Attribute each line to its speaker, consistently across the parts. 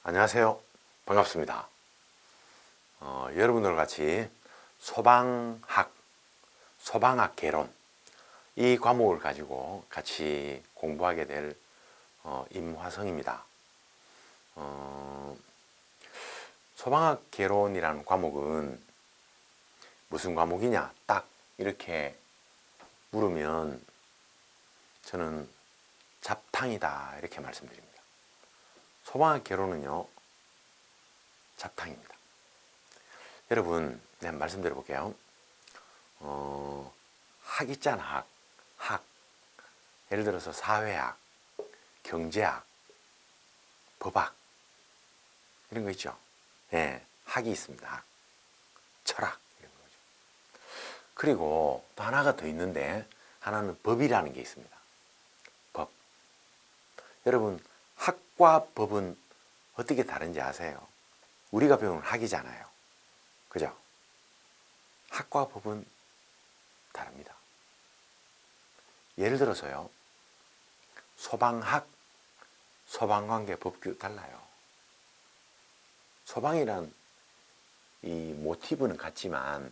Speaker 1: 안녕하세요. 반갑습니다. 여러분들과 같이 소방학 개론 이 과목을 가지고 같이 공부하게 될 임화성입니다. 소방학 개론이라는 과목은 무슨 과목이냐 딱 이렇게 물으면 저는 잡탕이다 이렇게 말씀드립니다. 소방학 개론은요 잡탕입니다. 여러분 내가 말씀드려 볼게요. 학 있잖아. 학 예를 들어서 사회학, 경제학, 법학 이런 거 있죠. 예, 학이 있습니다. 학. 철학 이런 거죠. 그리고 또 하나가 더 있는데 하나는 법이라는 게 있습니다. 법. 여러분 학과 법은 어떻게 다른지 아세요? 우리가 배우는 학이잖아요. 그죠? 학과 법은 다릅니다. 예를 들어서요. 소방학, 소방관계 법규 달라요. 소방이란 이 모티브는 같지만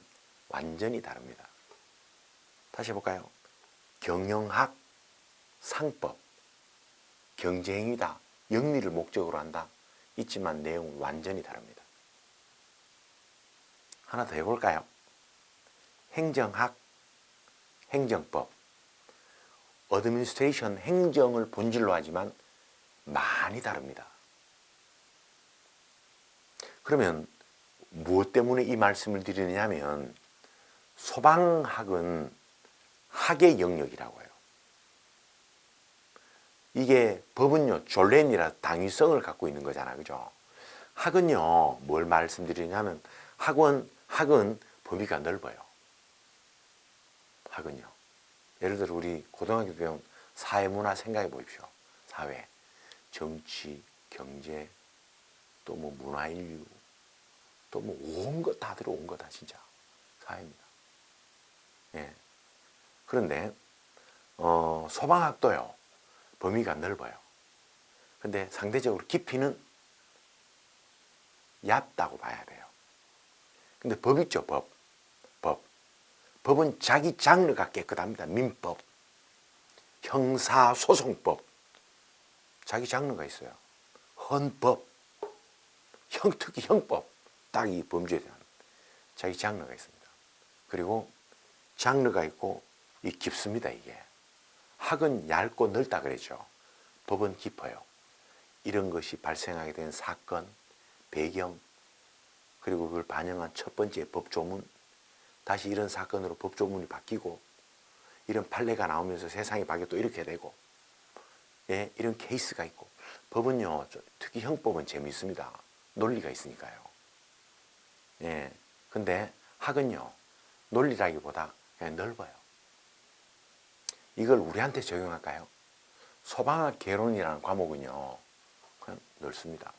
Speaker 1: 완전히 다릅니다. 다시 해볼까요? 경영학, 상법, 경제행위다, 영리를 목적으로 한다. 있지만 내용은 완전히 다릅니다. 하나 더 해볼까요? 행정학, 행정법, 어드미니스트레이션 행정을 본질로 하지만 많이 다릅니다. 그러면 무엇 때문에 이 말씀을 드리느냐면 소방학은 학의 영역이라고 해요. 이게 법은요 졸렌이라 당위성을 갖고 있는 거잖아요. 그죠? 학은요 뭘 말씀드리냐면 학은 범위가 넓어요. 학은요. 예를 들어 우리 고등학교 배운 사회문화 생각해 보십시오. 사회, 정치, 경제, 또 뭐 문화인류, 또 뭐 온 것 다 들어온 거다 진짜 사회입니다. 예. 그런데 소방학도요 범위가 넓어요. 근데 상대적으로 깊이는 얕다고 봐야 돼요. 근데 법 있죠, 법. 법은 자기 장르가 깨끗합니다. 민법, 형사소송법, 자기 장르가 있어요. 헌법, 특히 형법, 딱 이 범죄에 대한 자기 장르가 있습니다. 그리고 장르가 있고 이 깊습니다. 이게 학은 얇고 넓다 그랬죠. 법은 깊어요. 이런 것이 발생하게 된 사건, 배경, 그리고 그걸 반영한 첫 번째 법조문, 다시 이런 사건으로 법조문이 바뀌고 이런 판례가 나오면서 세상이 바뀌어 또 이렇게 되고 예, 이런 케이스가 있고 법은요 특히 형법은 재미있습니다. 논리가 있으니까요. 예, 근데 학은요 논리라기보다 그냥 넓어요. 이걸 우리한테 적용할까요? 소방학 개론이라는 과목은요 그냥 넓습니다.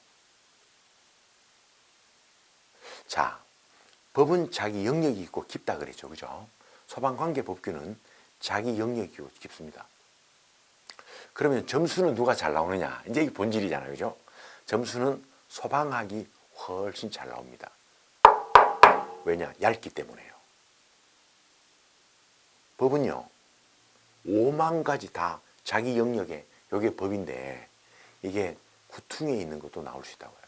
Speaker 1: 자, 법은 자기 영역이 있고 깊다 그랬죠. 그죠? 소방관계법규는 자기 영역이 있고 깊습니다. 그러면 점수는 누가 잘 나오느냐? 이제 이게 본질이잖아요. 그죠? 점수는 소방학이 훨씬 잘 나옵니다. 왜냐? 얇기 때문에요. 법은요. 5만 가지 다 자기 영역에 이게 법인데 이게 구퉁에 있는 것도 나올 수 있다고요.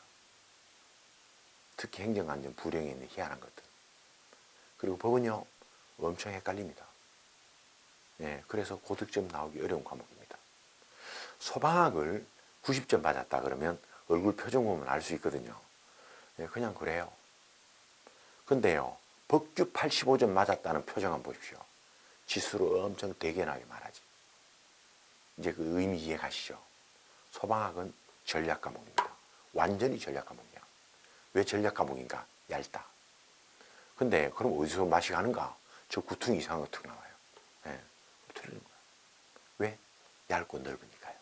Speaker 1: 특히 행정안전 불행에 있는 희한한 것들. 그리고 법은요. 엄청 헷갈립니다. 예, 그래서 고득점 나오기 어려운 과목입니다. 소방학을 90점 맞았다 그러면 얼굴 표정 보면 알 수 있거든요. 예, 그냥 그래요. 근데요. 법규 85점 맞았다는 표정 한번 보십시오. 지수를 엄청 대견하게 말하지. 이제 그 의미 이해 가시죠? 소방학은 전략 과목입니다. 완전히 전략 과목이야. 왜 전략 과목인가? 얇다. 근데 그럼 어디서 맛이 가는가? 저 구퉁이 이상한 거 툭 나와요. 예, 틀리는 거야. 왜? 얇고 넓으니까요.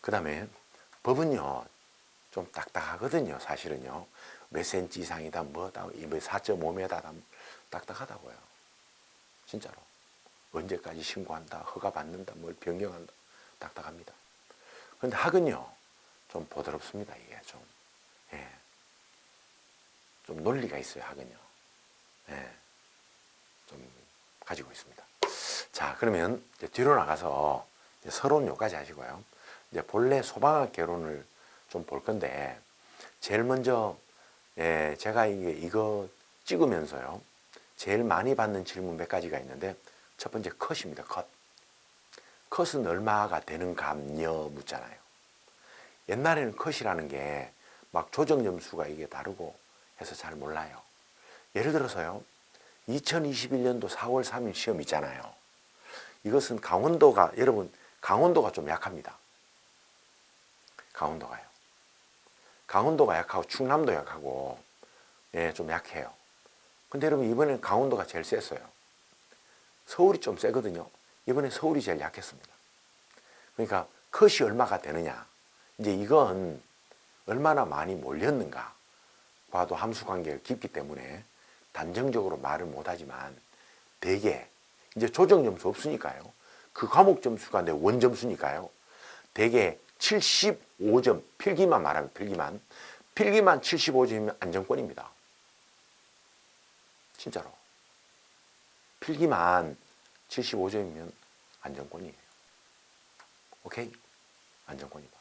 Speaker 1: 그 다음에 법은요 좀 딱딱하거든요. 사실은요 몇 센치 이상이다 뭐다 4.5m다 딱딱하다고요. 진짜로. 언제까지 신고한다 허가 받는다 뭘 변경한다 딱딱합니다. 그런데 학은요 좀 보드럽습니다. 이게 좀, 예. 좀 논리가 있어요, 학은요. 예. 좀 가지고 있습니다. 자, 그러면 이제 뒤로 나가서 이제 서론 요까지 하시고요. 이제 본래 소방학 개론을 좀 볼 건데, 제일 먼저, 예, 제가 이거 찍으면서요, 제일 많이 받는 질문 몇 가지가 있는데, 첫 번째 컷입니다, 컷. 컷은 얼마가 되는 감요 묻잖아요. 옛날에는 컷이라는 게 막 조정 점수가 이게 다르고 해서 잘 몰라요. 예를 들어서요, 2021년도 4월 3일 시험 있잖아요. 이것은 강원도가, 여러분, 강원도가 좀 약합니다. 강원도가요. 강원도가 약하고 충남도 약하고, 예, 좀 약해요. 근데 여러분, 이번에는 강원도가 제일 셌어요. 서울이 좀 세거든요. 이번에 서울이 제일 약했습니다. 그러니까 컷이 얼마가 되느냐. 이제 이건 얼마나 많이 몰렸는가 봐도 함수 관계가 깊기 때문에 단정적으로 말을 못하지만, 대개 이제 조정 점수 없으니까요. 그 과목 점수가 내 원 점수니까요. 대개 75점, 필기만 말하면 필기만 75점이면 안정권입니다. 진짜로. 필기만 75점이면 안정권이에요. 오케이? 안정권이다.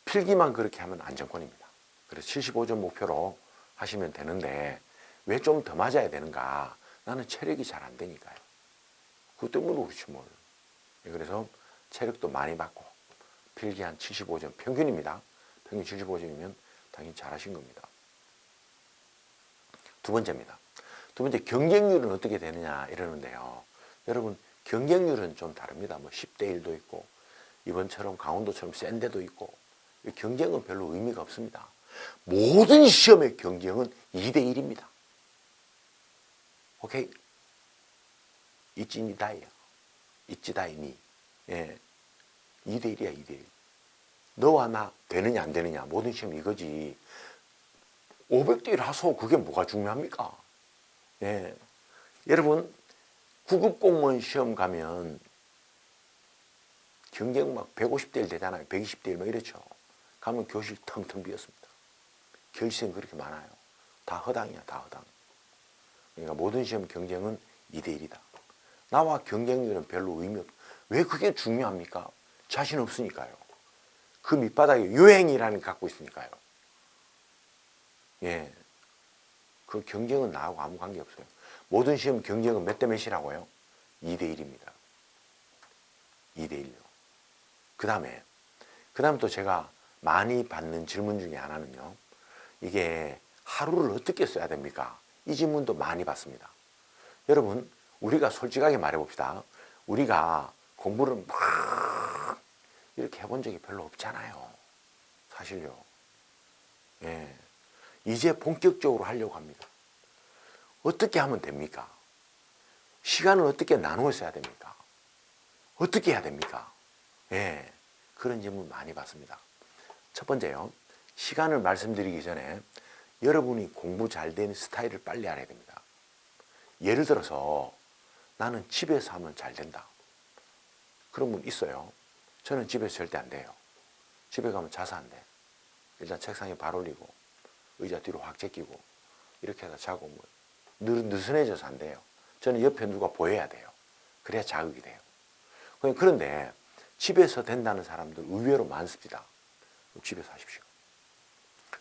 Speaker 1: 필기만 그렇게 하면 안정권입니다. 그래서 75점 목표로 하시면 되는데, 왜 좀 더 맞아야 되는가? 나는 체력이 잘 안 되니까요. 그것 때문에 그렇지 뭘. 그래서 체력도 많이 받고, 필기 한 75점 평균입니다. 평균 75점이면 당연히 잘하신 겁니다. 두 번째입니다. 두 번째, 경쟁률은 어떻게 되느냐 이러는데요. 여러분, 경쟁률은 좀 다릅니다. 뭐 10대 1도 있고, 이번처럼 강원도처럼 센 데도 있고, 경쟁은 별로 의미가 없습니다. 모든 시험의 경쟁은 2대 1입니다. 오케이? 이찌니다이야. 이찌다이니. 예. 2대 1이야, 2대 1. 너와 나 되느냐 안 되느냐, 모든 시험 이거지. 500대 1 하소. 그게 뭐가 중요합니까? 예. 여러분, 9급 공무원 시험 가면 경쟁 막 150대 1 되잖아요. 120대 1 막 이렇죠. 가면 교실 텅텅 비었습니다. 결시생 그렇게 많아요. 다 허당이야, 다 허당. 그러니까 모든 시험 경쟁은 2대 1이다. 나와 경쟁률은 별로 의미 없. 왜 그게 중요합니까? 자신 없으니까요. 그 밑바닥에 요행이라는 게 갖고 있으니까요. 예. 그 경쟁은 나하고 아무 관계 없어요. 모든 시험 경쟁은 몇 대 몇이라고요? 2대 1입니다. 2대 1요. 그 다음에 또 제가 많이 받는 질문 중에 하나는요. 이게 하루를 어떻게 써야 됩니까? 이 질문도 많이 받습니다. 여러분, 우리가 솔직하게 말해봅시다. 우리가 공부를 막 이렇게 해본 적이 별로 없잖아요. 사실요. 예. 이제 본격적으로 하려고 합니다. 어떻게 하면 됩니까? 시간을 어떻게 나누어 써야 됩니까? 어떻게 해야 됩니까? 예. 그런 질문 많이 받습니다. 첫 번째요. 시간을 말씀드리기 전에 여러분이 공부 잘 되는 스타일을 빨리 알아야 됩니다. 예를 들어서 나는 집에서 하면 잘 된다. 그런 분 있어요. 저는 집에서 절대 안 돼요. 집에 가면 자서 안 돼. 일단 책상에 발 올리고 의자 뒤로 확 제끼고 이렇게 해서 자고 뭐 느슨해져서 안 돼요. 저는 옆에 누가 보여야 돼요. 그래야 자극이 돼요. 그런데 집에서 된다는 사람들 의외로 많습니다. 집에서 하십시오.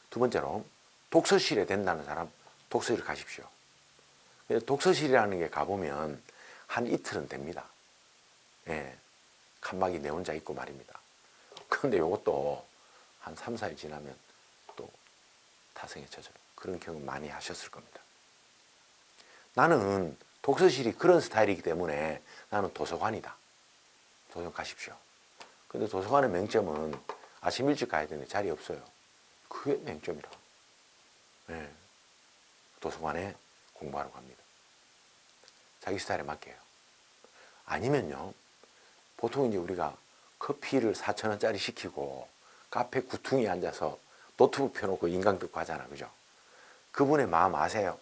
Speaker 1: 두 번째로 독서실에 된다는 사람 독서실 가십시오. 독서실이라는 게 가보면 한 이틀은 됩니다. 예, 칸막이 내 혼자 있고 말입니다. 그런데 이것도 한 3, 4일 지나면 또 타성에 젖어요. 그런 경험 많이 하셨을 겁니다. 나는 독서실이 그런 스타일이기 때문에 나는 도서관이다. 도서관 가십시오. 근데 도서관의 맹점은 아침 일찍 가야 되는데 자리 없어요. 그게 맹점이라. 네. 도서관에 공부하러 갑니다. 자기 스타일에 맞게요. 아니면요, 보통 이제 우리가 커피를 4,000원짜리 시키고 카페 구퉁이에 앉아서 노트북 펴놓고 인강 듣고 하잖아. 그죠? 그분의 마음 아세요?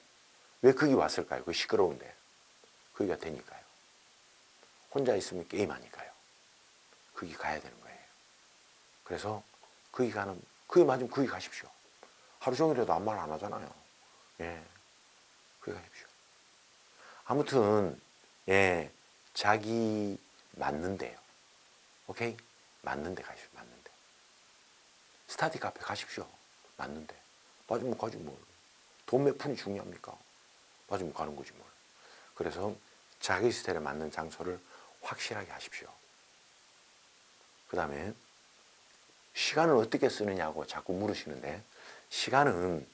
Speaker 1: 왜 거기 왔을까요? 그 시끄러운데. 거기가 되니까요. 혼자 있으면 게임하니까요. 거기 가야 되는 거예요. 그래서 거기 맞으면 거기 가십시오. 하루 종일이라도 아무 말 안 하잖아요. 예, 거기 가십시오. 아무튼 예, 자기 맞는 데요. 오케이? 맞는 데 가십시오. 맞는 데. 스타디 카페 가십시오. 맞는 데. 맞으면 가지 뭘. 돈 몇 푼이 중요합니까? 맞으면 가는 거지 뭘. 그래서 자기 스타일에 맞는 장소를 확실하게 하십시오. 그 다음에 시간을 어떻게 쓰느냐고 자꾸 물으시는데, 시간은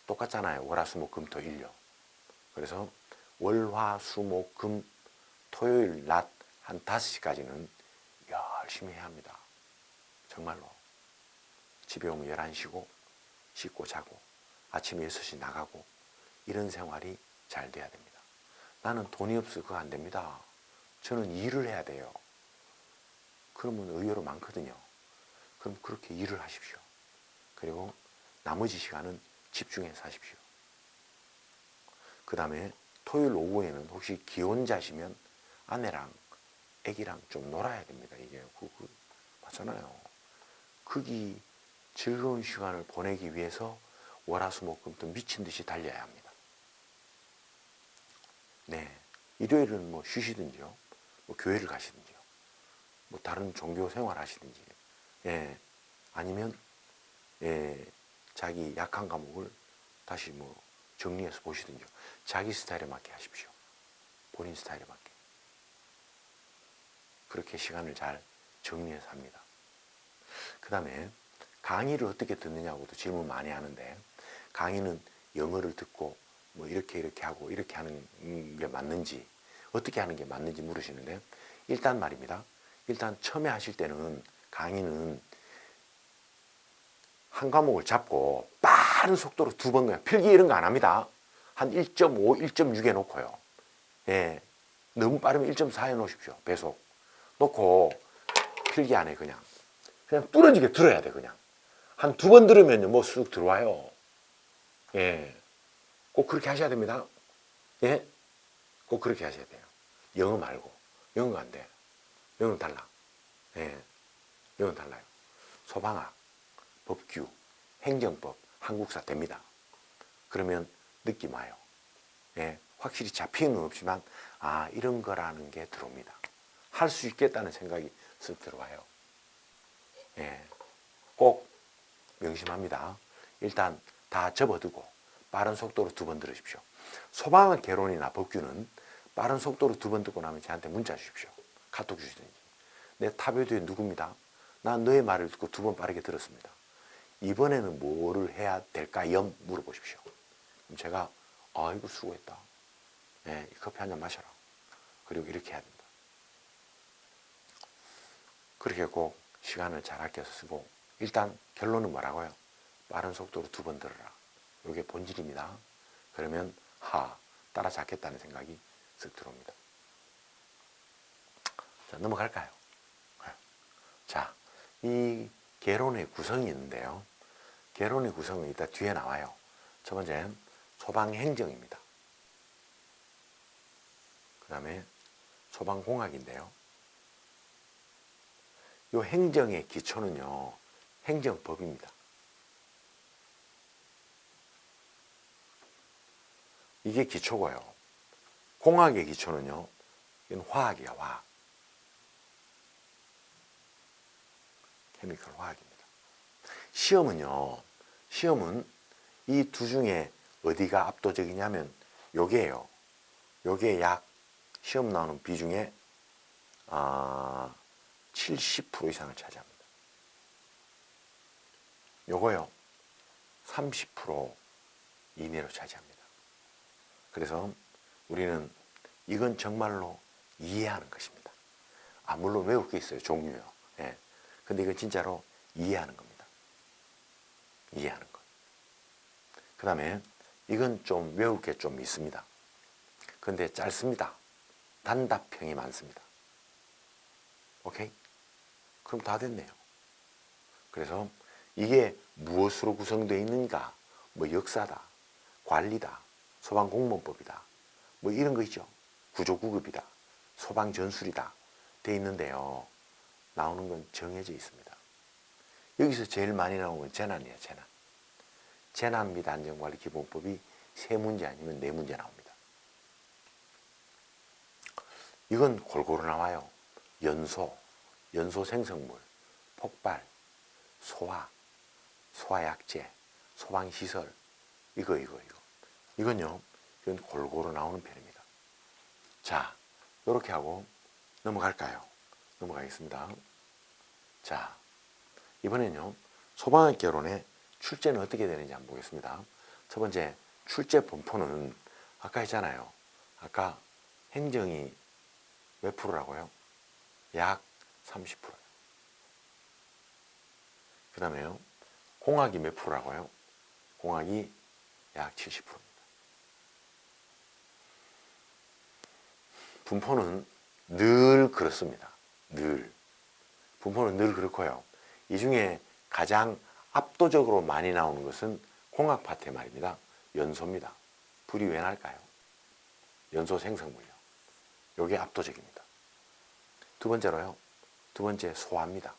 Speaker 1: 똑같잖아요. 월화수목금토 일요. 그래서 월화수목금 토요일 낮 한 5시까지는 열심히 해야 합니다. 정말로. 집에 오면 11시고 씻고 자고 아침에 6시 나가고 이런 생활이 잘 돼야 됩니다. 나는 돈이 없어 그거 안 됩니다. 저는 일을 해야 돼요. 그러면 의외로 많거든요. 그럼 그렇게 일을 하십시오. 그리고 나머지 시간은 집중해서 하십시오. 그 다음에 토요일 오후에는 혹시 기혼자시면 아내랑 애기랑 좀 놀아야 됩니다. 이게 맞잖아요. 거기 즐거운 시간을 보내기 위해서 월화수목금토 미친 듯이 달려야 합니다. 네, 일요일은 뭐 쉬시든지요, 뭐 교회를 가시든지요, 뭐 다른 종교 생활 하시든지, 예, 아니면 예, 자기 약한 과목을 다시 뭐 정리해서 보시든지요. 자기 스타일에 맞게 하십시오. 본인 스타일에 맞게. 그렇게 시간을 잘 정리해서 합니다. 그 다음에 강의를 어떻게 듣느냐고도 질문 많이 하는데, 강의는 영어를 듣고 뭐 이렇게 하고 이렇게 하는 게 맞는지, 어떻게 하는 게 맞는지 물으시는데, 일단 말입니다. 일단 처음에 하실 때는 강의는 한 과목을 잡고 빠른 속도로 2번 그냥 필기 이런 거 안 합니다. 한 1.5, 1.6 해놓고요. 예, 너무 빠르면 1.4 해놓으십시오. 배속. 놓고 필기 안 해. 그냥 뚫어지게 들어야 돼. 그냥 한 2번 들으면요 뭐 쑥 들어와요. 예, 꼭 그렇게 하셔야 됩니다. 예, 꼭 그렇게 하셔야 돼요. 영어 말고. 영어가 안 돼. 영어는 달라. 예, 영어는 달라요. 소방학, 법규, 행정법, 한국사 됩니다. 그러면 느낌 와요. 예, 확실히 잡히는 없지만 아, 이런 거라는 게 들어옵니다. 할 수 있겠다는 생각이 쓱 들어와요. 예, 꼭 명심합니다. 일단 다 접어두고 빠른 속도로 2번 들으십시오. 소방학 개론이나 법규는 빠른 속도로 2번 듣고 나면 저한테 문자 주십시오. 카톡 주시든지. 내 탑에도에 누굽니다. 난 너의 말을 듣고 2번 빠르게 들었습니다. 이번에는 뭐를 해야 될까요? 물어보십시오. 그럼 제가 아이고 수고했다. 네, 커피 한 잔 마셔라. 그리고 이렇게 해야 된다. 그렇게 꼭 시간을 잘 아껴서 쓰고, 일단 결론은 뭐라고요? 빠른 속도로 2번 들어라. 이게 본질입니다. 그러면 따라잡겠다는 생각이 쓱 들어옵니다. 자, 넘어갈까요? 자, 이 개론의 구성이 있는데요. 개론의 구성은 이따 뒤에 나와요. 첫 번째는 소방행정입니다. 그 다음에 소방공학인데요. 이 행정의 기초는요, 행정법입니다. 이게 기초고요. 공학의 기초는요, 이건 화학이야, 화학. 케미컬 화학입니다. 시험은 이 두 중에 어디가 압도적이냐면 요게요. 요게 약 시험 나오는 비중의 70% 이상을 차지합니다. 요거요 30% 이내로 차지합니다. 그래서 우리는 이건 정말로 이해하는 것입니다. 물론 외울 게 있어요. 종류요. 예. 근데 이건 진짜로 이해하는 겁니다. 이해하는 것. 그 다음에 이건 좀 외울 게 좀 있습니다. 근데 짧습니다. 단답형이 많습니다. 오케이? 그럼 다 됐네요. 그래서 이게 무엇으로 구성되어 있는가? 뭐 역사다, 관리다, 소방공무원법이다, 뭐 이런 거 있죠. 구조구급이다, 소방전술이다 돼 있는데요. 나오는 건 정해져 있습니다. 여기서 제일 많이 나오는 건 재난이에요. 재난. 재난 및 안전관리 기본법이 3문제 아니면 4문제 나옵니다. 이건 골고루 나와요. 연소, 연소 생성물, 폭발, 소화, 소화약제, 소방시설, 이거. 이건요, 이건 골고루 나오는 편입니다. 자, 이렇게 하고 넘어갈까요? 넘어가겠습니다. 자, 이번엔요, 소방학개론의 출제는 어떻게 되는지 한번 보겠습니다. 첫 번째, 출제 분포는 아까 했잖아요. 아까 행정이 몇 프로라고요? 약 30%예요. 그 다음에요, 공학이 몇 프로라고요? 공학이 약 70%입니다. 분포는 늘 그렇습니다. 늘. 분포는 늘 그렇고요. 이 중에 가장 압도적으로 많이 나오는 것은 공학 파트의 말입니다. 연소입니다. 불이 왜 날까요? 연소 생성물이요. 이게 압도적입니다. 두 번째로요. 두 번째 소화입니다.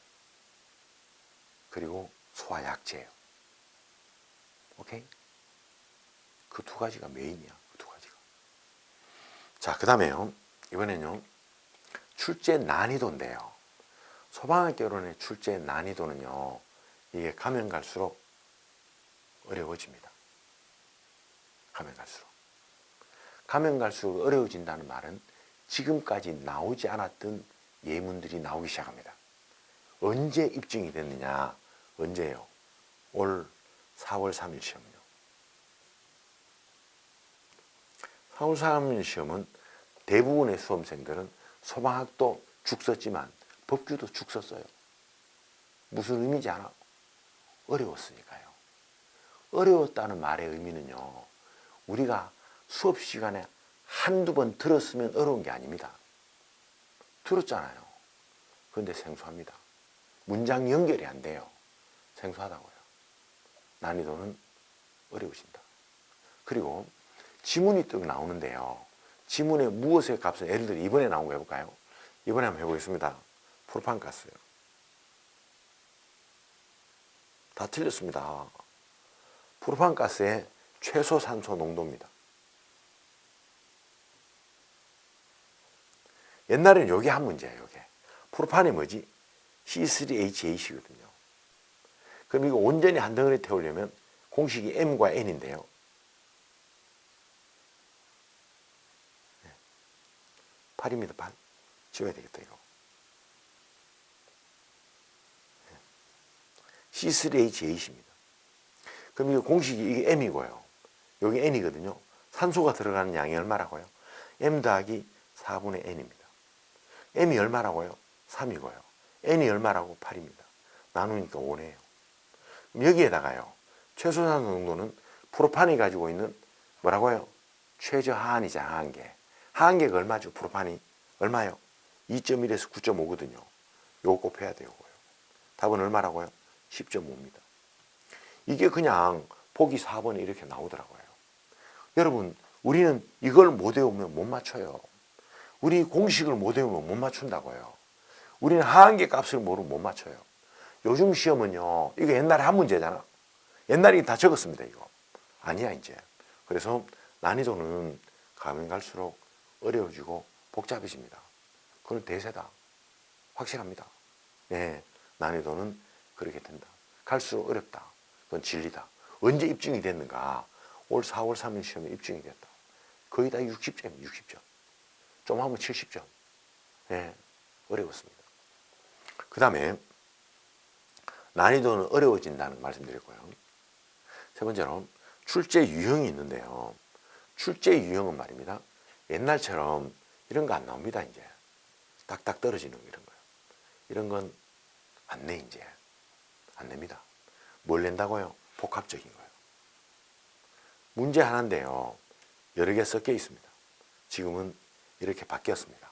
Speaker 1: 그리고 소화약제예요. 오케이? 그 두 가지가 메인이야. 그 두 가지가. 자, 그 다음에요. 이번엔요. 출제 난이도인데요. 소방학개론의 출제 난이도는요. 이게 가면 갈수록 어려워집니다. 가면 갈수록. 가면 갈수록 어려워진다는 말은 지금까지 나오지 않았던 예문들이 나오기 시작합니다. 언제 입증이 됐느냐? 언제예요? 올 4월 3일 시험이요. 4월 3일 시험은 대부분의 수험생들은 소방학도 죽 썼지만 법규도 죽 썼어요. 무슨 의미인지 알아? 어려웠으니까요. 어려웠다는 말의 의미는요. 우리가 수업 시간에 한두 번 들었으면 어려운 게 아닙니다. 들었잖아요. 그런데 생소합니다. 문장 연결이 안 돼요. 생소하다고요. 난이도는 어려우신다. 그리고 지문이 또 나오는데요. 지문의 무엇의 값은 예를 들어 이번에 나온 거 해볼까요? 이번에 한번 해보겠습니다. 프로판가스요. 다 틀렸습니다. 프로판가스의 최소 산소 농도입니다. 옛날에는 요게 한 문제예요. 요게. 프로판이 뭐지? C3H8이거든요. 그럼 이거 온전히 한 덩어리 태우려면 공식이 M과 N인데요. 8입니다. 8. 지워야 되겠다 이거. C3H8입니다. 그럼 이거 공식이 이게 M이고요. 여기 N이거든요. 산소가 들어가는 양이 얼마라고요? M 더하기 4분의 N입니다. M이 얼마라고요? 3이고요. N이 얼마라고? 8입니다. 나누니까 5네요. 그럼 여기에다가요. 최소산소 농도는 프로판이 가지고 있는 뭐라고요? 최저하한이자 하한계. 하한계가 얼마죠? 프로판이 얼마요? 2.1에서 9.5거든요. 요거 곱해야 돼요. 답은 얼마라고요? 10.5입니다. 이게 그냥 보기 4번에 이렇게 나오더라고요. 여러분, 우리는 이걸 못 외우면 못 맞춰요. 우리 공식을 못 외우면 못 맞춘다고요. 우리는 하한계 값을 모르면 못 맞춰요. 요즘 시험은요, 이거 옛날에 한 문제잖아. 옛날에 다 적었습니다, 이거. 아니야, 이제. 그래서 난이도는 가면 갈수록 어려워지고 복잡해집니다. 그건 대세다. 확실합니다. 네, 난이도는 그렇게 된다. 갈수록 어렵다. 그건 진리다. 언제 입증이 됐는가? 올 4월 3일 시험에 입증이 됐다. 거의 다 60점이에요, 60점. 좀 하면 70점. 네, 어려웠습니다. 그 다음에 난이도는 어려워진다는 말씀드렸고요. 세 번째로 출제 유형이 있는데요. 출제 유형은 말입니다. 옛날처럼 이런 거 안 나옵니다, 이제. 딱딱 떨어지는 이런 거요. 이런 건 안 내, 이제. 안 냅니다. 뭘 낸다고요? 복합적인 거예요. 문제 하나인데요. 여러 개 섞여 있습니다. 지금은 이렇게 바뀌었습니다.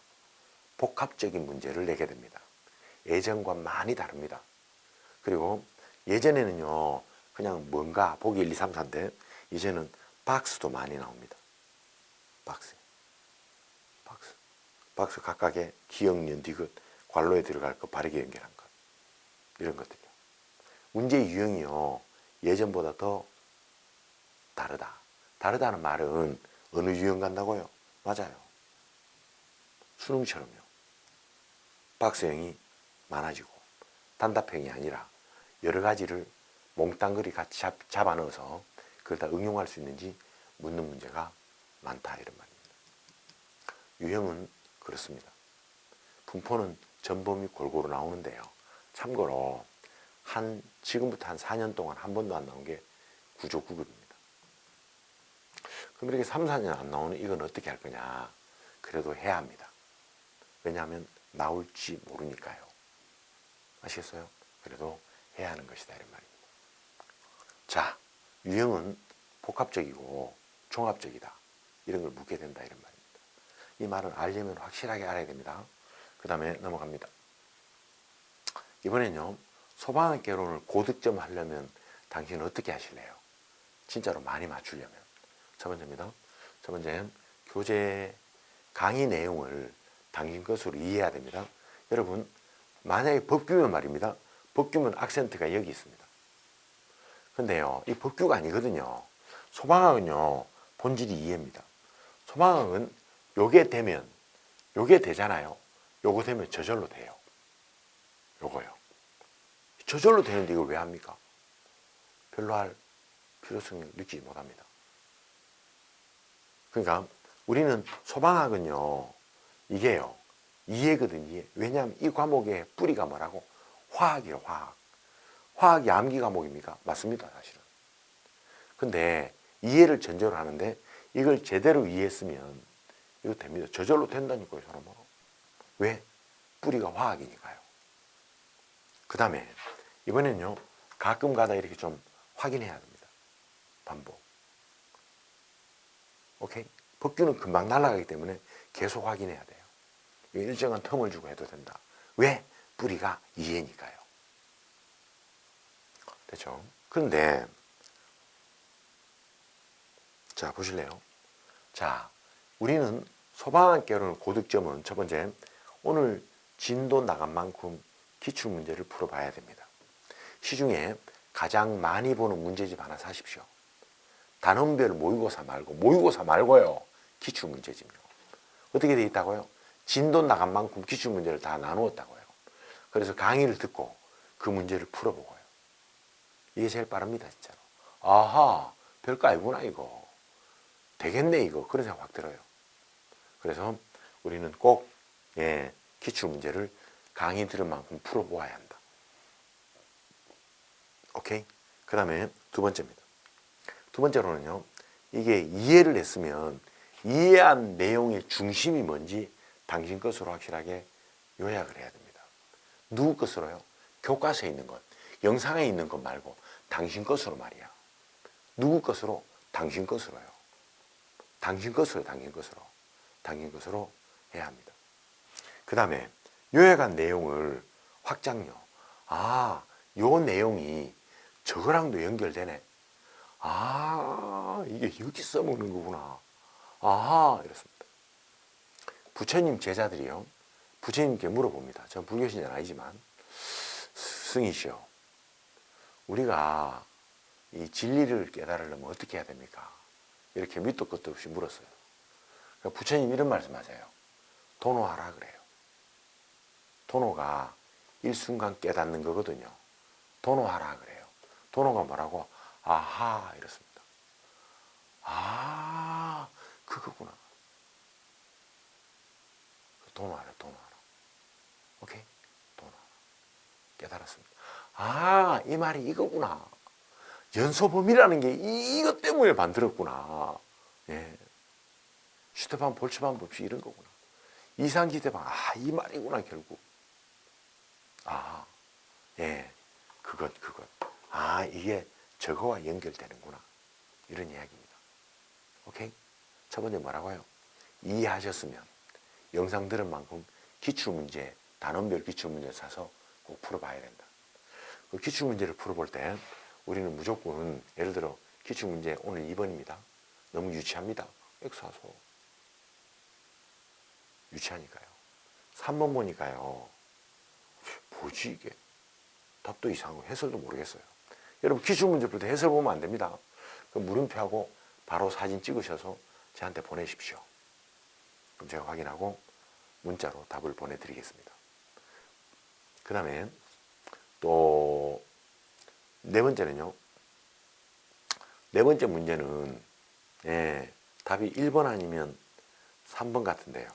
Speaker 1: 복합적인 문제를 내게 됩니다. 예전과 많이 다릅니다. 그리고 예전에는요, 그냥 뭔가 보기 1, 2, 3, 4인데 이제는 박스도 많이 나옵니다. 박스. 박스 각각의 기억, 년, 디귿, 관로에 들어갈 것, 바르게 연결한 것. 이런 것들이요. 문제 유형이요. 예전보다 더 다르다. 다르다는 말은 어느 유형 간다고요? 맞아요. 수능처럼요. 박스형이 많아지고 단답형이 아니라 여러 가지를 몽땅그리 같이 잡아 넣어서 그걸 다 응용할 수 있는지 묻는 문제가 많다 이런 말입니다. 유형은 그렇습니다. 분포는 전범위 골고루 나오는데요. 참고로 지금부터 한 4년 동안 한 번도 안 나온 게 구조 9급입니다. 그럼 이렇게 3, 4년 안 나오는 이건 어떻게 할 거냐? 그래도 해야 합니다. 왜냐하면 나올지 모르니까요. 아시겠어요? 그래도 해야 하는 것이다 이런 말입니다. 자, 유형은 복합적이고 종합적이다. 이런 걸 묻게 된다 이런 말입니다. 이 말은 알려면 확실하게 알아야 됩니다. 그 다음에 넘어갑니다. 이번엔요. 소방학개론을 고득점 하려면 당신은 어떻게 하실래요? 진짜로 많이 맞추려면. 첫 번째입니다. 첫 번째는 교재 강의 내용을 당신 것으로 이해해야 됩니다. 여러분 만약에 법규면 말입니다. 법규면 악센트가 여기 있습니다. 근데요. 이 법규가 아니거든요. 소방학은요. 본질이 이해입니다. 소방학은 요게 되면 요게 되잖아요. 요거 되면 저절로 돼요. 요거요. 저절로 되는데 이걸 왜 합니까? 별로 할 필요성을 느끼지 못합니다. 그러니까 우리는 소방학은요. 이게요. 이해거든 이해. 왜냐하면 이 과목의 뿌리가 뭐라고? 화학이에요. 화학. 화학이 암기 과목입니까? 맞습니다. 사실은. 근데 이해를 전제로 하는데 이걸 제대로 이해했으면 이거 됩니다. 저절로 된다니까요. 사람은. 왜? 뿌리가 화학이니까요. 그 다음에 이번엔요. 가끔 가다 이렇게 좀 확인해야 됩니다. 반복. 오케이? 법규는 금방 날아가기 때문에 계속 확인해야 돼요. 일정한 텀을 주고 해도 된다. 왜? 뿌리가 이해니까요. 됐죠? 그런데 자 보실래요? 자 우리는 소방학개론 고득점은 첫 번째 오늘 진도 나간 만큼 기출문제를 풀어봐야 됩니다. 시중에 가장 많이 보는 문제집 하나 사십시오. 단원별 모의고사 말고요. 기출문제집요. 어떻게 돼 있다고요? 진도 나간 만큼 기출문제를 다 나누었다고요. 그래서 강의를 듣고 그 문제를 풀어보고요. 이게 제일 빠릅니다. 진짜로. 아하 별거 아니구나 이거. 되겠네 이거. 그런 생각 확 들어요. 그래서 우리는 꼭 기출문제를 강의 들은 만큼 풀어보아야 한다. 오케이? 그 다음에 두 번째입니다. 두 번째로는요. 이게 이해를 했으면 이해한 내용의 중심이 뭔지 당신 것으로 확실하게 요약을 해야 됩니다. 누구 것으로요? 교과서에 있는 것, 영상에 있는 것 말고 당신 것으로 말이야. 누구 것으로? 당신 것으로요. 당신 것으로 당신 것으로 해야 합니다. 그 다음에 요약한 내용을 확장요. 아, 요 내용이 저거랑도 연결되네. 아, 이게 여기 써먹는 거구나. 아하, 이렇습니다. 부처님 제자들이요. 부처님께 물어봅니다. 전 불교신자는 아니지만, 스승이시여, 우리가 이 진리를 깨달으려면 어떻게 해야 됩니까? 이렇게 밑도 끝도 없이 물었어요. 그러니까 부처님 이런 말씀 하세요. 도노하라 그래요. 도노가 일순간 깨닫는 거거든요. 도노하라 그래요. 도노가 뭐라고? 아하, 이렇습니다. 아, 그거구나. 도노하라. 오케이? 도노하라. 깨달았습니다. 아, 이 말이 이거구나. 연소범위라는 게 이것 때문에 만들었구나. 예. 슈테판 볼츠만 법칙 이런 거구나. 이상기대방, 이 말이구나, 결국. 예. 그것. 이게 저거와 연결되는구나. 이런 이야기입니다. 오케이? 첫 번째 뭐라고요? 이해하셨으면 영상 들은 만큼 기출문제, 단원별 기출문제 사서 꼭 풀어봐야 된다. 그 기출문제를 풀어볼 때 우리는 무조건 예를 들어 기출문제 오늘 2번입니다. 너무 유치합니다. 엑사소. 유치하니까요. 3번 보니까요. 뭐지 이게? 답도 이상하고 해설도 모르겠어요. 여러분 기출문제 풀 때 해설 보면 안 됩니다. 그 물음표하고 바로 사진 찍으셔서 저한테 보내십시오. 그럼 제가 확인하고 문자로 답을 보내드리겠습니다. 그 다음에 또 네 번째는요. 네 번째 문제는 답이 1번 아니면 3번 같은데요.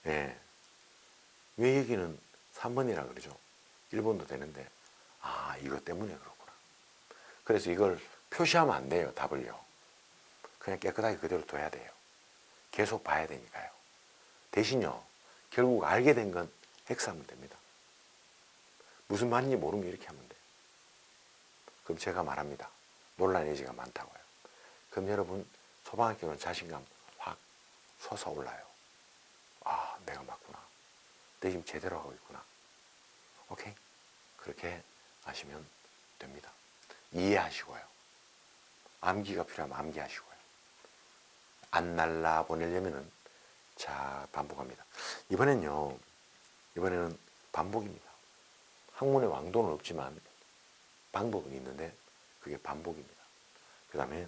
Speaker 1: 왜 여기는 3번이라 그러죠? 1번도 되는데 이것 때문에 그렇구나. 그래서 이걸 표시하면 안 돼요. 답을요. 그냥 깨끗하게 그대로 둬야 돼요. 계속 봐야 되니까요. 대신요. 결국 알게 된 건 X하면 됩니다. 무슨 말인지 모르면 이렇게 하면 돼요. 그럼 제가 말합니다. 논란 여지가 많다고요. 그럼 여러분 초등학교는 자신감 확 솟아올라요. 내가 맞구나. 내 지금 제대로 하고 있구나. 오케이? 그렇게 하시면 됩니다. 이해하시고요. 암기가 필요하면 암기하시고요. 안 날라 보내려면은 자 반복합니다. 이번에는 반복입니다. 학문의 왕도는 없지만 방법은 있는데 그게 반복입니다. 그 다음에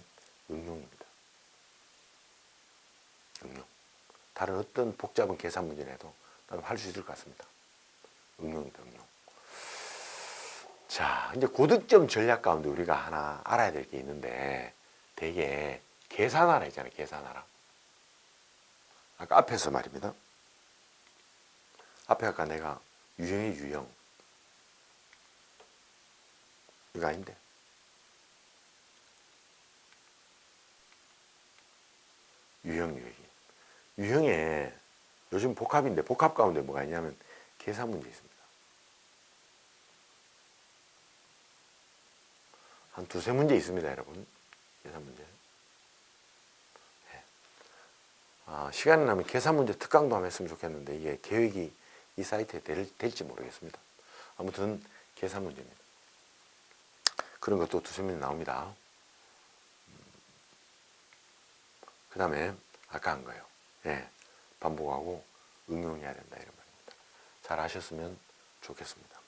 Speaker 1: 응용입니다. 응용. 다른 어떤 복잡한 계산 문제라도 할 수 있을 것 같습니다. 응용입니다. 응용. 자, 이제 고득점 전략 가운데 우리가 하나 알아야 될 게 있는데 되게 계산하라 있잖아요. 계산하라. 아까 앞에서 말입니다. 앞에 아까 내가 유형의 유형. 이거 아닌데. 유형, 유형이. 유형에 요즘 복합인데 복합 가운데 뭐가 있냐면 계산 문제 있습니다. 한 두세 문제 있습니다, 여러분. 계산 문제. 시간이 나면 계산 문제 특강도 한번 했으면 좋겠는데 이게 계획이 이 사이트에 될지 모르겠습니다. 아무튼 계산 문제입니다. 그런 것도 두세 문제 나옵니다. 그 다음에 아까 한 거예요. 반복하고 응용해야 된다 이런 말입니다. 잘 하셨으면 좋겠습니다.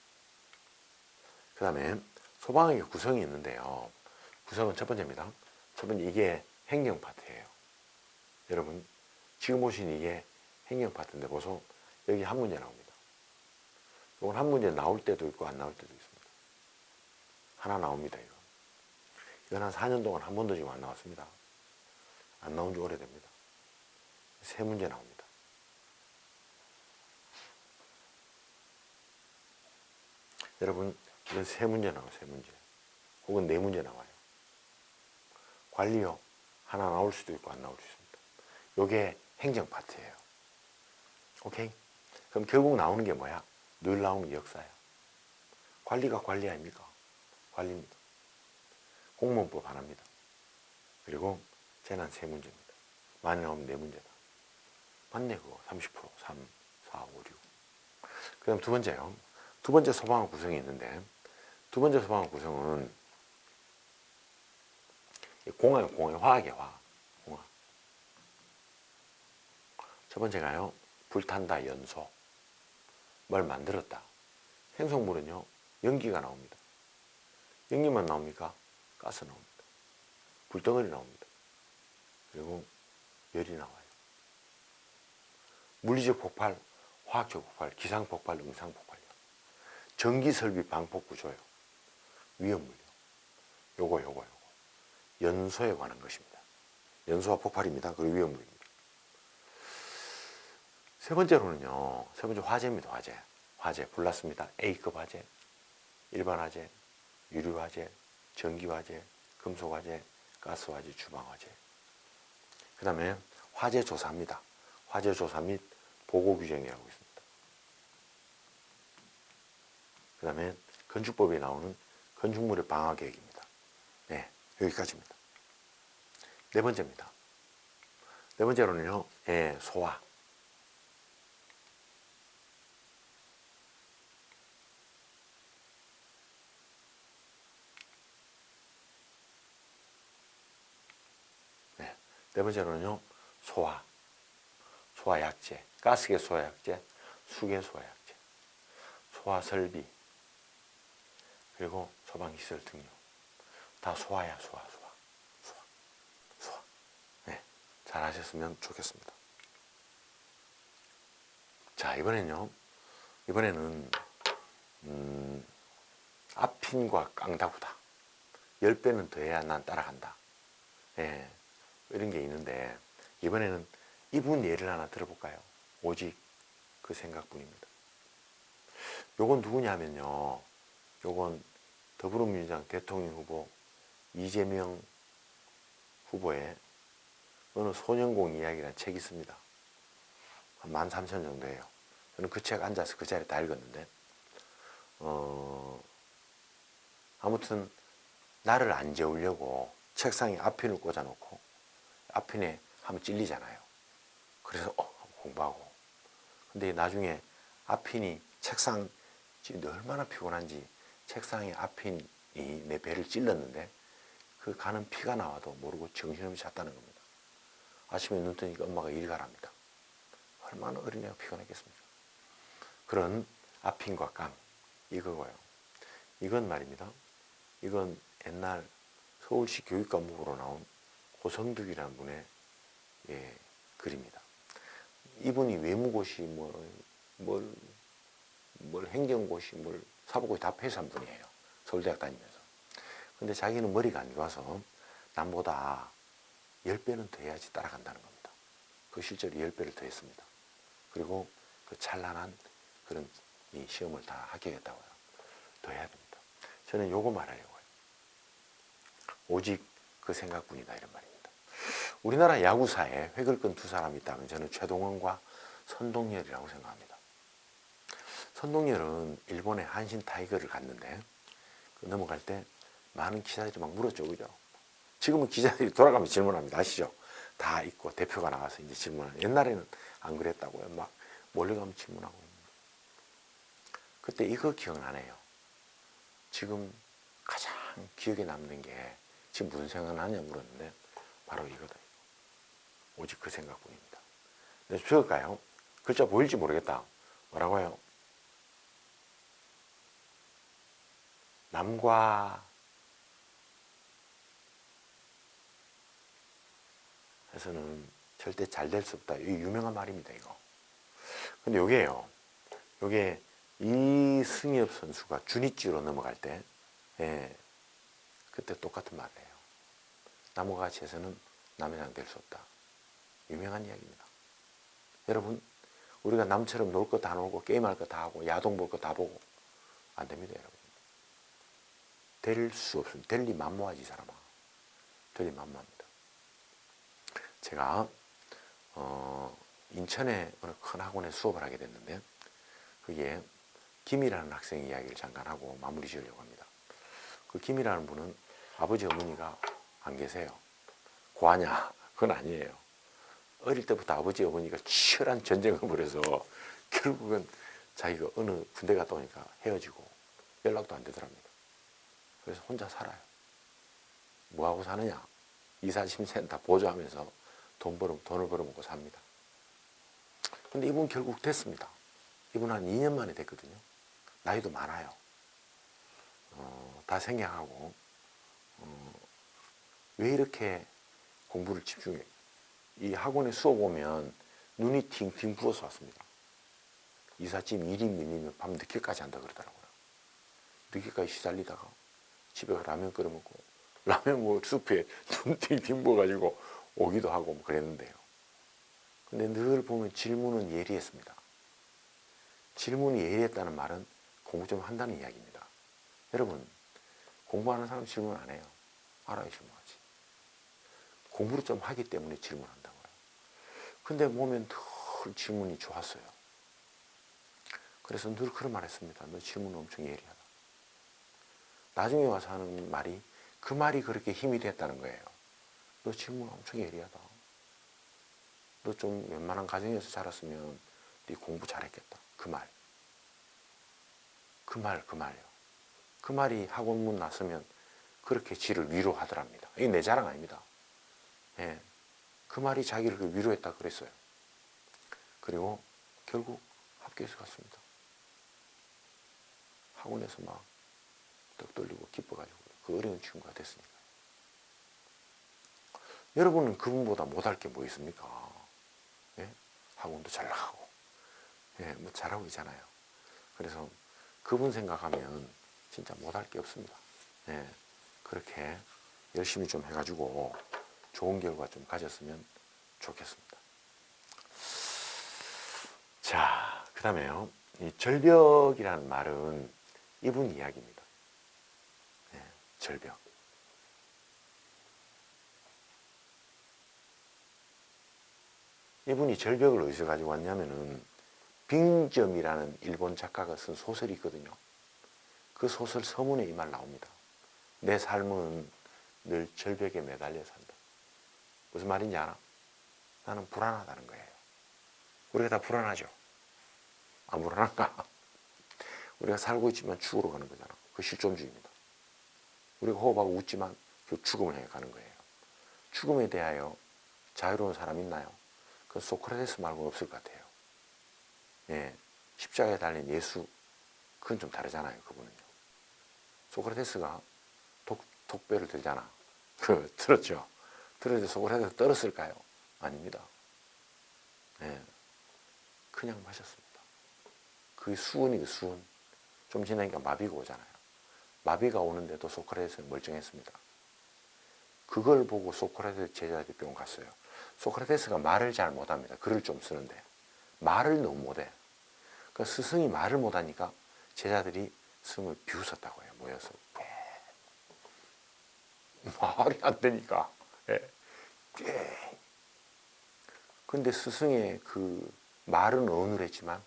Speaker 1: 그 다음에 소방학의 구성이 있는데요. 구성은 첫 번째입니다. 첫 번째 이게 행정 파트예요. 여러분 지금 보신 이게 행정 파트인데 보소 여기 한 문제 나옵니다. 이건 한 문제 나올 때도 있고 안 나올 때도 있습니다. 하나 나옵니다. 이건 한 4년 동안 한 번도 지금 안 나왔습니다. 안 나온 지 오래됩니다. 세 문제 나옵니다. 여러분 이건 세 문제 나와요. 세 문제. 혹은 네 문제 나와요. 관리요. 하나 나올 수도 있고 안 나올 수 있습니다. 요게 행정 파트예요. 오케이? 그럼 결국 나오는 게 뭐야? 늘 나오는 게 역사야. 관리가 관리 아닙니까? 관리입니다. 공무원법 하나입니다. 그리고 재난 세 문제입니다. 많이 나오면 네 문제다. 맞네 그거 30% 3, 4, 5, 6. 그 다음 두 번째요. 두 번째 소방학 구성이 있는데 두 번째 소방학 구성은 공화요. 화학의 화. 공화. 첫 번째가요. 불탄다 연소. 뭘 만들었다. 행성물은요. 연기가 나옵니다. 연기만 나옵니까? 가스 나옵니다. 불덩어리 나옵니다. 그리고 열이 나와요. 물리적 폭발, 화학적 폭발, 기상폭발, 응상폭발요. 전기설비 방폭구조요. 위험물요. 요거. 연소에 관한 것입니다. 연소와 폭발입니다. 그리고 위험물입니다. 세 번째로는요. 세 번째 화재입니다. 화재 불났습니다. A급 화재, 일반 화재, 유류 화재, 전기 화재, 금속 화재, 가스 화재, 주방 화재. 그 다음에 화재 조사입니다. 화재 조사 및 보고 규정이라고 있습니다. 그 다음에 건축법에 나오는 건축물의 방화 계획입니다. 여기까지입니다. 네 번째입니다. 네 번째로는요, 소화. 네 번째로는요, 소화약제, 가스계 소화약제, 수계 소화약제, 소화설비, 그리고 소방시설 등료. 다 소화야, 소화. 네, 잘 하셨으면 좋겠습니다. 자, 이번에는 아핀과 깡다구다. 10배는 더해야 난 따라간다. 예, 이런 게 있는데, 이번에는 이분 예를 하나 들어볼까요? 오직 그 생각뿐입니다. 요건 누구냐면요. 요건 더불어민주당 대통령 후보 이재명 후보의 어느 소년공 이야기라는 책이 있습니다. 한 13,000 정도예요. 저는 그 책 앉아서 그 자리에 다 읽었는데, 아무튼 나를 안 재우려고 책상에 앞핀을 꽂아놓고 앞핀에 하면 찔리잖아요. 그래서 공부하고. 근데 나중에 앞핀이 책상 얼마나 피곤한지 책상에 앞핀이 내 배를 찔렀는데 그 가는 피가 나와도 모르고 정신없이 잤다는 겁니다. 아침에 눈 뜨니까 엄마가 일 가랍니다. 얼마나 어린애가 피곤했겠습니까? 그런 앞핀과 깡 이거고요. 이건 말입니다. 이건 옛날 서울시 교육과목으로 나온 고성득이라는 분의 글입니다. 이분이 외무고시 뭘 행정고시 사법고시 다 패스한 분이에요. 서울대학 다니면서. 근데 자기는 머리가 안 좋아서 남보다 10배는 더 해야지 따라간다는 겁니다. 그 실제로 10배를 더 했습니다. 그리고 그 찬란한 그런 이 시험을 다 합격했다고요. 더 해야 됩니다. 저는 요거 말하려고요. 오직 그 생각뿐이다 이런 말입니다. 우리나라 야구사에 획을 끈 두 사람이 있다면 저는 최동원과 선동열이라고 생각합니다. 선동열은 일본의 한신 타이거를 갔는데 넘어갈 때 많은 기자들이 막 물었죠. 그죠? 지금은 기자들이 돌아가면서 질문합니다. 아시죠? 다 있고 대표가 나가서 이제 질문하는. 옛날에는 안 그랬다고요. 막 몰려가면 질문하고. 그때 이거 기억나네요. 지금 가장 기억에 남는 게 지금 무슨 생각나냐 물었는데 바로 이거다. 오직 그 생각뿐입니다. 그래서 적을까요? 글자 보일지 모르겠다. 뭐라고요? 남과 해서는 절대 잘 될 수 없다. 이 유명한 말입니다, 이거. 근데 요게 이승엽 선수가 주니찌로 넘어갈 때, 그때 똑같은 말을 해요. 남과 같이 해서는 남회장 될 수 없다. 유명한 이야기입니다. 여러분, 우리가 남처럼 놀 거 다 놀고, 게임할 거 다 하고, 야동 볼 거 다 보고, 안 됩니다, 여러분. 될 수 없습니다. 될 리 만무하지, 이 사람아. 될 리 만무합니다. 제가 인천의 어느 큰 학원에 수업을 하게 됐는데 그게 김이라는 학생 이야기를 잠깐 하고 마무리 지으려고 합니다. 그 김이라는 분은 아버지 어머니가 안 계세요. 고아냐? 그건 아니에요. 어릴 때부터 아버지 어머니가 치열한 전쟁을 벌여서 결국은 자기가 어느 군대 갔다 오니까 헤어지고 연락도 안 되더랍니다. 그래서 혼자 살아요. 뭐하고 사느냐? 이사심센터 보조하면서 돈을 벌어먹고 삽니다. 근데 이분 결국 됐습니다. 이분 한 2년 만에 됐거든요. 나이도 많아요. 다 생략하고 왜 이렇게 공부를 집중해? 이 학원에 수업 오면 눈이 팅팅 부어서 왔습니다. 이삿짐 일이 밀리면 밤 늦게까지 한다 그러더라고요. 늦게까지 시달리다가 집에 라면 끓여 먹고 라면 뭐 수프에 눈 팅팅 부어가지고 오기도 하고 뭐 그랬는데요. 근데 늘 보면 질문은 예리했습니다. 질문이 예리했다는 말은 공부 좀 한다는 이야기입니다. 여러분, 공부하는 사람 질문 안 해요. 알아야 질문하지. 공부를 좀 하기 때문에 질문한다고요. 근데 보면 늘 질문이 좋았어요. 그래서 늘 그런 말 했습니다. 너 질문 엄청 예리하다. 나중에 와서 하는 말이 그 말이 그렇게 힘이 됐다는 거예요. 너 질문 엄청 예리하다. 너 좀 웬만한 가정에서 자랐으면 네 공부 잘했겠다. 그 말. 그 말이요. 그 말이 학원 문 나서면 그렇게 지를 위로하더랍니다. 이게 내 자랑 아닙니다. 예. 그 말이 자기를 위로했다 그랬어요. 그리고 결국 합격해서 갔습니다. 학원에서 막 떡 돌리고 기뻐가지고 그 어려운 친구가 됐으니까. 여러분은 그분보다 못할 게 뭐 있습니까? 예? 학원도 잘 나가고, 예, 뭐 잘하고 있잖아요. 그래서 그분 생각하면 진짜 못할 게 없습니다. 예, 그렇게 열심히 좀 해가지고 좋은 결과 좀 가졌으면 좋겠습니다. 자, 그 다음에요. 이 절벽이라는 말은 이분 이야기입니다. 예, 절벽. 이분이 절벽을 어디서 가지고 왔냐면은 빙점이라는 일본 작가가 쓴 소설이 있거든요. 그 소설 서문에 이 말 나옵니다. 내 삶은 늘 절벽에 매달려 산다. 무슨 말인지 알아? 나는 불안하다는 거예요. 우리가 다 불안하죠? 안 불안한가? 우리가 살고 있지만 죽으러 가는 거잖아. 그 실존주의입니다. 우리가 호흡하고 웃지만 그 죽음을 향해 가는 거예요. 죽음에 대하여 자유로운 사람 있나요? 그 소크라테스 말고는 없을 것 같아요. 예, 십자가에 달린 예수, 그건 좀 다르잖아요. 그분은요. 소크라테스가 독배를 들잖아. 들었죠? 들을 때 소크라테스 떨었을까요? 아닙니다. 예, 그냥 마셨습니다. 그 수은이 그 수은. 좀 지나니까 마비가 오잖아요. 마비가 오는데도 소크라테스는 멀쩡했습니다. 그걸 보고 소크라테스 제자들이 병원 갔어요. 소크라테스가 말을 잘 못합니다. 글을 좀 쓰는데 말을 너무 못해. 그 스승이 말을 못하니까 제자들이 스승을 비웃었다고 해요. 모여서 말이 안 되니까. 근데 스승의 그 말은 어눌했지만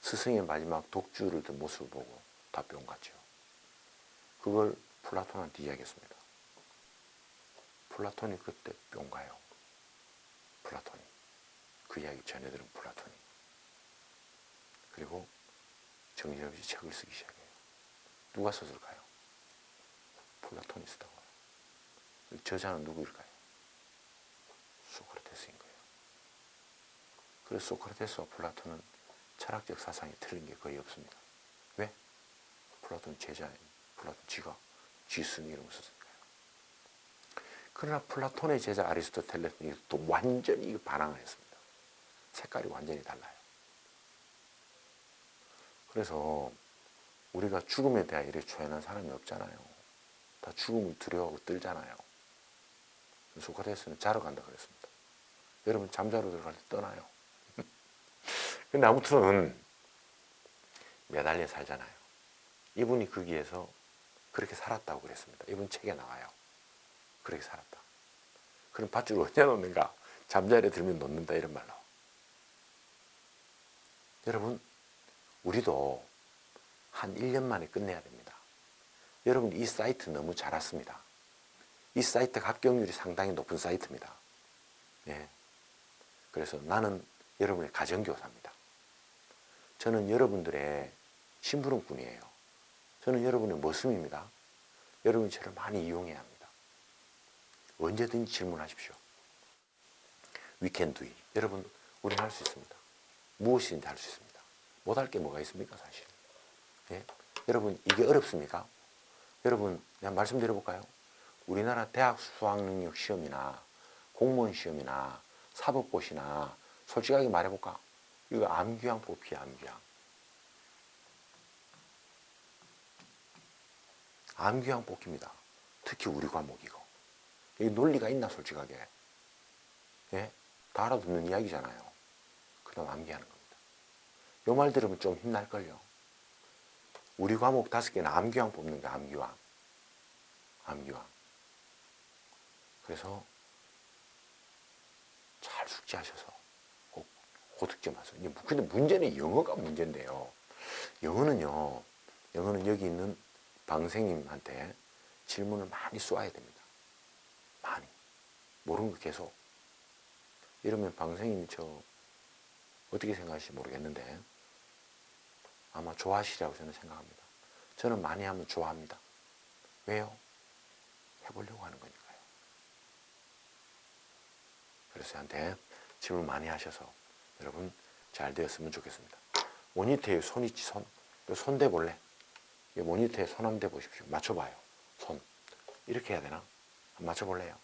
Speaker 1: 스승의 마지막 독주를 든 모습을 보고 다 병원 갔죠. 그걸 플라톤한테 이야기했습니다. 플라톤이 그때 병원 가요. 플라톤이. 그 이야기 전해들은 플라톤이. 그리고 정신없이 책을 쓰기 시작해요. 누가 썼을까요? 플라톤이 쓰다고. 저자는 누구일까요? 소크라테스인 거예요. 그래서 소크라테스와 플라톤은 철학적 사상이 틀린 게 거의 없습니다. 왜? 플라톤 제자인 플라톤 지가 쥐쓴 이름을 썼으니까요. 그러나 플라톤의 제자 아리스토텔레스는 또 완전히 반항을 했습니다. 색깔이 완전히 달라요. 그래서 우리가 죽음에 대해 이렇게 초연한 사람이 없잖아요. 다 죽음을 두려워하고 떨잖아요. 소크라테스는 자러 간다 그랬습니다. 여러분 잠자러 들어갈 때 떠나요. 근데 아무튼 매달려 살잖아요. 이분이 거기에서 그렇게 살았다고 그랬습니다. 이분 책에 나와요. 그렇게 살았다. 그럼 밧줄 어디에 놓는가? 잠자리에 들면 놓는다 이런 말로. 여러분 우리도 한 1년 만에 끝내야 됩니다. 여러분 이 사이트 너무 잘 왔습니다. 이 사이트 합격률이 상당히 높은 사이트입니다. 예. 그래서 나는 여러분의 가정교사입니다. 저는 여러분들의 심부름꾼이에요. 저는 여러분의 머슴입니다. 여러분이 저를 많이 이용해야 합니다. 언제든지 질문하십시오. We can do it. 여러분, 우리는 할 수 있습니다. 무엇이든지 할 수 있습니다. 못할 게 뭐가 있습니까, 사실? 예? 여러분, 이게 어렵습니까? 여러분, 내가 말씀드려볼까요? 우리나라 대학 수학능력 시험이나 공무원 시험이나 사법고시나 솔직하게 말해볼까? 이거 암기왕 뽑기야, 암기왕. 암기왕 뽑기입니다. 특히 우리 과목이고. 이게 논리가 있나, 솔직하게. 예? 다 알아듣는 이야기잖아요. 그 다음 암기하는 겁니다. 요 말 들으면 좀 힘날걸요. 우리 과목 5개는 암기왕 뽑는 거, 암기왕. 암기왕. 그래서 잘 숙지하셔서 꼭 고득점 하세요. 근데 문제는 영어가 문제인데요. 영어는 여기 있는 방생님한테 질문을 많이 쏘아야 됩니다. 많이. 모르는 거 계속. 이러면 방생님이 저 어떻게 생각하실지 모르겠는데 아마 좋아하시리라고 저는 생각합니다. 저는 많이 하면 좋아합니다. 왜요? 해보려고 하는 거니까요. 그래서 저한테 질문 많이 하셔서 여러분 잘 되었으면 좋겠습니다. 모니터에 손 있지, 손? 손 대볼래? 모니터에 손 한번 대보십시오. 맞춰봐요. 손. 이렇게 해야 되나? 한번 맞춰볼래요?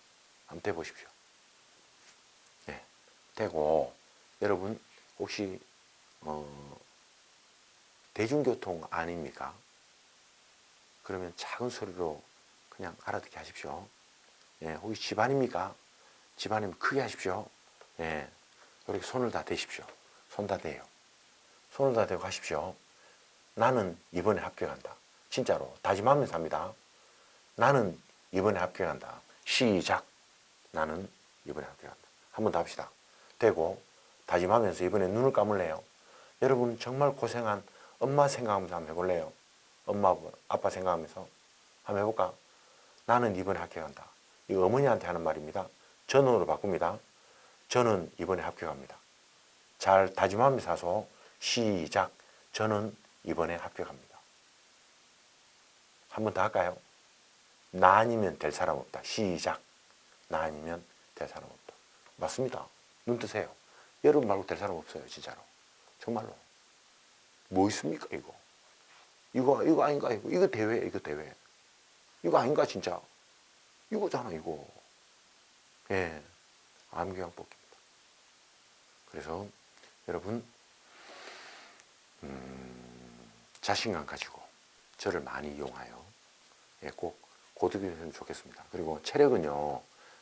Speaker 1: 한번 대보십시오. 네. 대고, 여러분, 혹시, 대중교통 아닙니까? 그러면 작은 소리로 그냥 알아듣게 하십시오. 예, 혹시 집안입니까? 집안이면 크게 하십시오. 예, 이렇게 손을 다 대십시오. 손 다 대요. 손을 다 대고 하십시오. 나는 이번에 합격한다. 진짜로 다짐하면서 합니다. 나는 이번에 합격한다. 시작. 나는 이번에 합격한다. 한 번 더 합시다. 대고 다짐하면서 이번에 눈을 감을래요. 여러분 정말 고생한 엄마 생각하면서 한번 해볼래요. 엄마, 아빠 생각하면서 한번 해볼까? 나는 이번에 합격한다. 이거 어머니한테 하는 말입니다. 전어로 바꿉니다. 저는 이번에 합격합니다. 잘 다짐하면서 하소. 시작. 저는 이번에 합격합니다. 한 번 더 할까요? 나 아니면 될 사람 없다. 시작. 나 아니면 될 사람 없다. 맞습니다. 눈 뜨세요. 여러분 말고 될 사람 없어요. 진짜로. 정말로. 뭐 있습니까 이거? 이거 아닌가 이거? 이거 대회 이거 대회. 이거 아닌가 진짜? 이거잖아 이거. 예. 암기왕 뽑기입니다. 그래서 여러분 자신감 가지고 저를 많이 이용하여 예, 꼭 고득이 됐으면 좋겠습니다. 그리고 체력은요.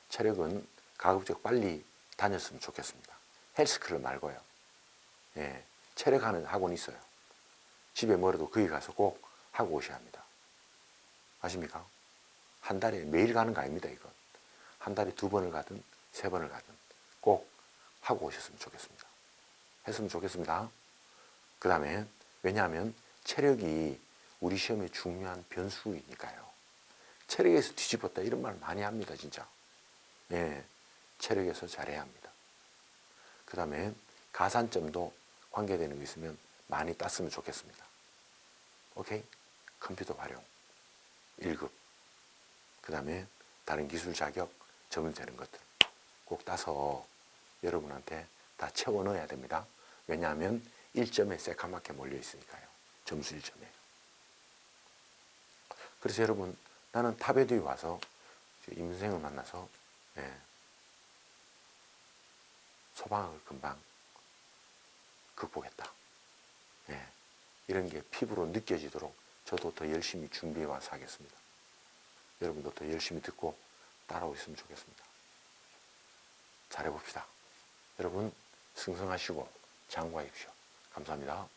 Speaker 1: 체력은 가급적 빨리 다녔으면 좋겠습니다. 헬스클럽 말고요. 예, 체력하는 학원이 있어요. 집에 멀어도 거기 가서 꼭 하고 오셔야 합니다. 아십니까? 한 달에 매일 가는 거 아닙니다. 이건. 한 달에 2번을 가든 3번을 가든 꼭 하고 오셨으면 좋겠습니다. 했으면 좋겠습니다. 그 다음에 왜냐하면 체력이 우리 시험에 중요한 변수이니까요. 체력에서 뒤집었다 이런 말 많이 합니다. 진짜. 예, 체력에서 잘해야 합니다. 그 다음에 가산점도 관계되는 거 있으면 많이 땄으면 좋겠습니다. 오케이? 컴퓨터 활용 1급. 그 다음에 다른 기술 자격 적용되는 것들 꼭 따서 여러분한테 다 채워 넣어야 됩니다. 왜냐하면 1점에 새카맣게 몰려 있으니까요. 점수 1점에. 그래서 여러분 나는 탑에듀에 와서 임선생을 만나서 예, 소방학을 금방 극복했다. 예, 이런 게 피부로 느껴지도록 저도 더 열심히 준비해 와서 하겠습니다. 여러분도 더 열심히 듣고 따라오셨으면 좋겠습니다. 잘해봅시다. 여러분 승승하시고 장구하십시오. 감사합니다.